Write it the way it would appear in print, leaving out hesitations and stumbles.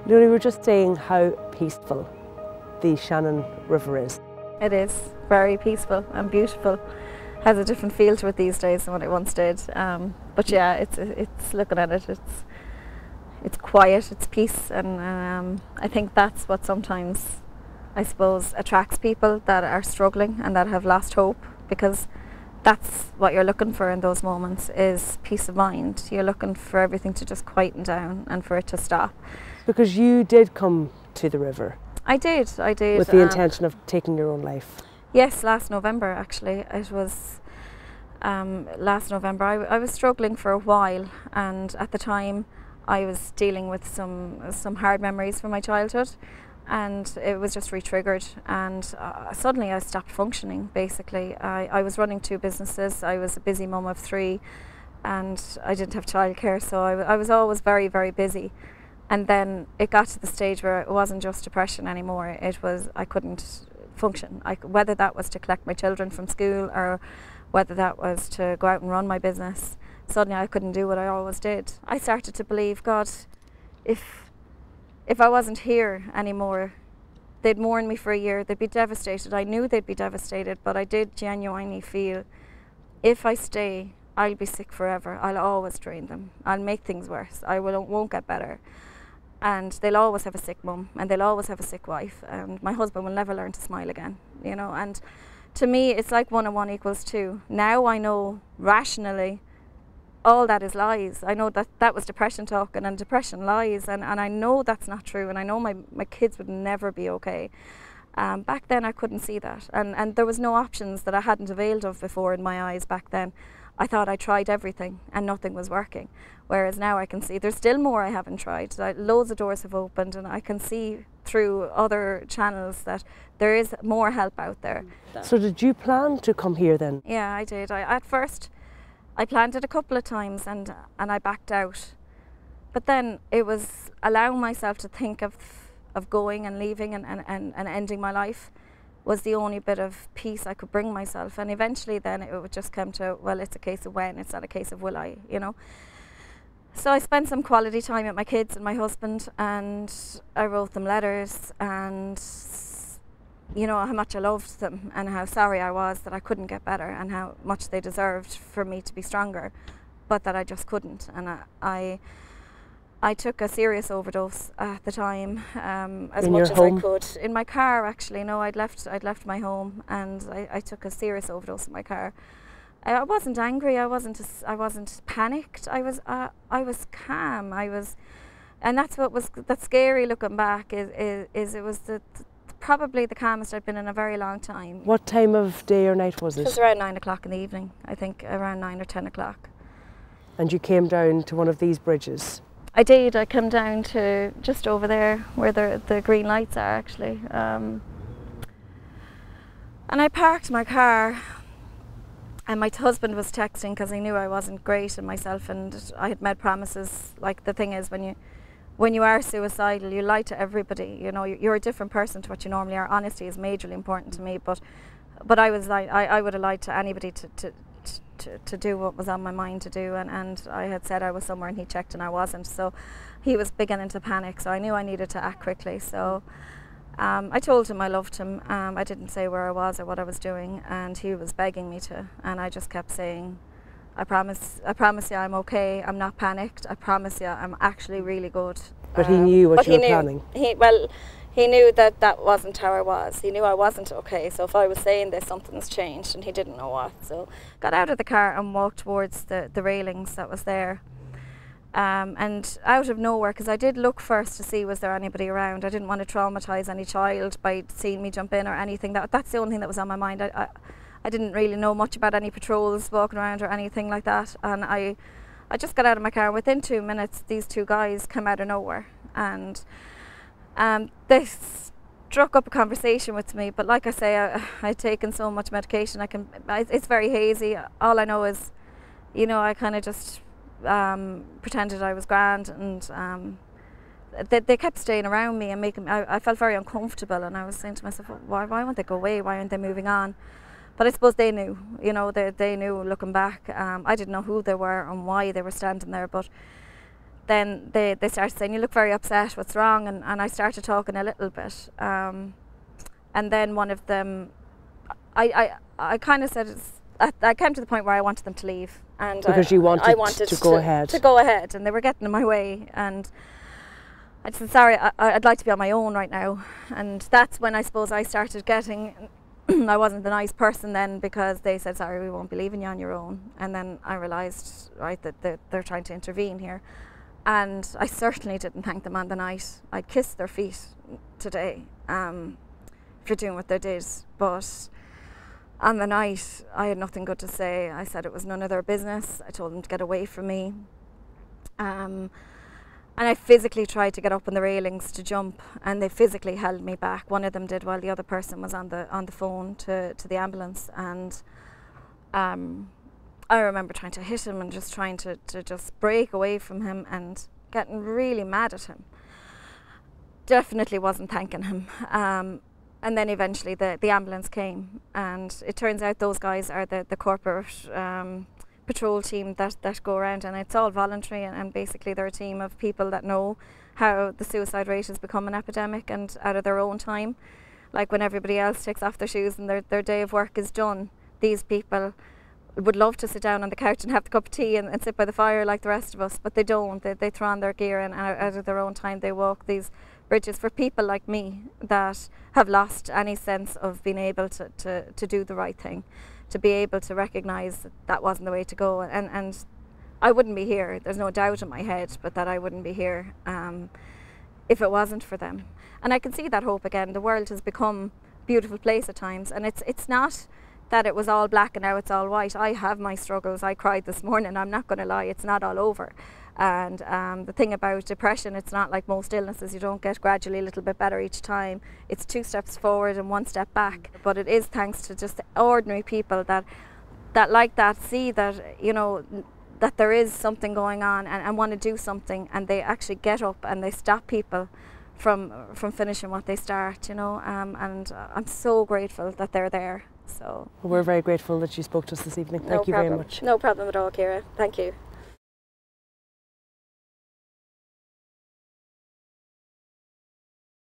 Leona, we were just saying how peaceful the Shannon River is. It is very peaceful and beautiful. Has a different feel to it these days than what it once did. But yeah, it's looking at it. It's quiet. It's peace, and I think that's what sometimes, I suppose, attracts people that are struggling and that have lost hope, because that's what you're looking for in those moments, is peace of mind. You're looking for everything to just quieten down and for it to stop. Because you did come to the river. I did. With the intention of taking your own life. Yes, last November actually. It was last November. I was struggling for a while, and at the time I was dealing with some hard memories from my childhood, and it was just re-triggered, and suddenly I stopped functioning basically. I was running 2 businesses, I was a busy mum of 3, and I didn't have childcare, so I was always very, very busy. And then it got to the stage where it wasn't just depression anymore, it was I couldn't function. Whether that was to collect my children from school or whether that was to go out and run my business, suddenly I couldn't do what I always did. I started to believe, God, if I wasn't here anymore, they'd mourn me for a year, they'd be devastated. I knew they'd be devastated, but I did genuinely feel, if I stay, I'll be sick forever. I'll always drain them. I'll make things worse. I won't get better. And they'll always have a sick mum, and they'll always have a sick wife, and my husband will never learn to smile again, you know. And to me, it's like 1 and 1 equals 2. Now I know rationally all that is lies. I know that was depression talking, and depression lies, and I know that's not true, and I know my kids would never be okay. Back then I couldn't see that, and there was no options that I hadn't availed of before in my eyes back then. I thought I tried everything and nothing was working, whereas now I can see there's still more I haven't tried. Loads of doors have opened, and I can see through other channels that there is more help out there. So did you plan to come here then? Yeah, I did. At first I planned it a couple of times, and I backed out. But then it was allowing myself to think of going and leaving and ending my life was the only bit of peace I could bring myself. And eventually then it would just come to, well, it's a case of when, it's not a case of will I, you know. So I spent some quality time with my kids and my husband, and I wrote them letters, and you know how much I loved them and how sorry I was that I couldn't get better, and how much they deserved for me to be stronger, but that I just couldn't. And I took a serious overdose at the time, as much as I could. In my car, actually. No, I'd left my home, and I took a serious overdose in my car. I wasn't angry. I wasn't panicked. I was calm. And that's what was that's scary looking back. Is it was probably the calmest I've been in a very long time. What time of day or night was it? It was around 9 o'clock in the evening. I think around 9 or 10 o'clock. And you came down to one of these bridges? I did. I come down to just over there where the green lights are, actually. And I parked my car, and my husband was texting because he knew I wasn't great in myself, and I had made promises. Like, the thing is, when you are suicidal, you lie to everybody. You know, you're a different person to what you normally are. Honesty is majorly important to me, but I was like, I would have lied to anybody to do what was on my mind to do, and I had said I was somewhere, and he checked and I wasn't, so he was beginning to panic, so I knew I needed to act quickly. So I told him I loved him. I didn't say where I was or what I was doing, and he was begging me to, and I just kept saying, I promise you I'm okay, I'm not panicked, I promise you I'm actually really good. But he knew what you were planning? He knew that wasn't how I was. He knew I wasn't okay, so if I was saying this, something's changed, and he didn't know what. So got out of the car and walked towards the railings that was there. And out of nowhere, because I did look first to see was there anybody around. I didn't want to traumatise any child by seeing me jump in or anything. That's the only thing that was on my mind. I didn't really know much about any patrols walking around or anything like that. And I just got out of my car. Within 2 minutes, these 2 guys come out of nowhere, and they struck up a conversation with me. But like I say, I'd taken so much medication. It's very hazy. All I know is, you know, I kind of just pretended I was grand, and they kept staying around me and making me, I felt very uncomfortable, and I was saying to myself, why won't they go away? Why aren't they moving on? But I suppose they knew, you know, they knew looking back. I didn't know who they were and why they were standing there, but then they started saying, you look very upset, what's wrong? And I started talking a little bit. And then one of them, I kind of said, I came to the point where I wanted them to leave. And because you wanted to go ahead. To go ahead, and they were getting in my way. And I said, sorry, I'd like to be on my own right now. And that's when I suppose I started getting, I wasn't the nice person then, because they said, sorry, we won't be leaving you on your own. And then I realised, right, that they're trying to intervene here. And I certainly didn't thank them on the night. I kissed their feet today for doing what they did. But on the night, I had nothing good to say. I said it was none of their business. I told them to get away from me. And I physically tried to get up on the railings to jump, and they physically held me back. One of them did, while the other person was on the phone to the ambulance. And I remember trying to hit him and just trying to just break away from him and getting really mad at him. Definitely wasn't thanking him. And then eventually the ambulance came, and it turns out those guys are the corporate patrol team that go around, and it's all voluntary, and basically they're a team of people that know how the suicide rate has become an epidemic, and out of their own time, like when everybody else takes off their shoes and their day of work is done, these people would love to sit down on the couch and have the cup of tea and sit by the fire like the rest of us, but they don't. They throw on their gear, and out of their own time they walk these bridges for people like me that have lost any sense of being able to do the right thing, to be able to recognise that that wasn't the way to go. And I wouldn't be here, there's no doubt in my head, but that I wouldn't be here if it wasn't for them. And I can see that hope again. The world has become a beautiful place at times, and it's not that it was all black and now it's all white. I have my struggles. I cried this morning, I'm not going to lie, it's not all over. And the thing about depression, it's not like most illnesses, you don't get gradually a little bit better each time. It's 2 steps forward and 1 step back. But it is thanks to just ordinary people that like that, see that, you know, that there is something going on and want to do something, and they actually get up and they stop people from finishing what they start, you know. And I'm so grateful that they're there. So we're very grateful that you spoke to us this evening. Thank you very much. No problem at all, Ciara. Thank you.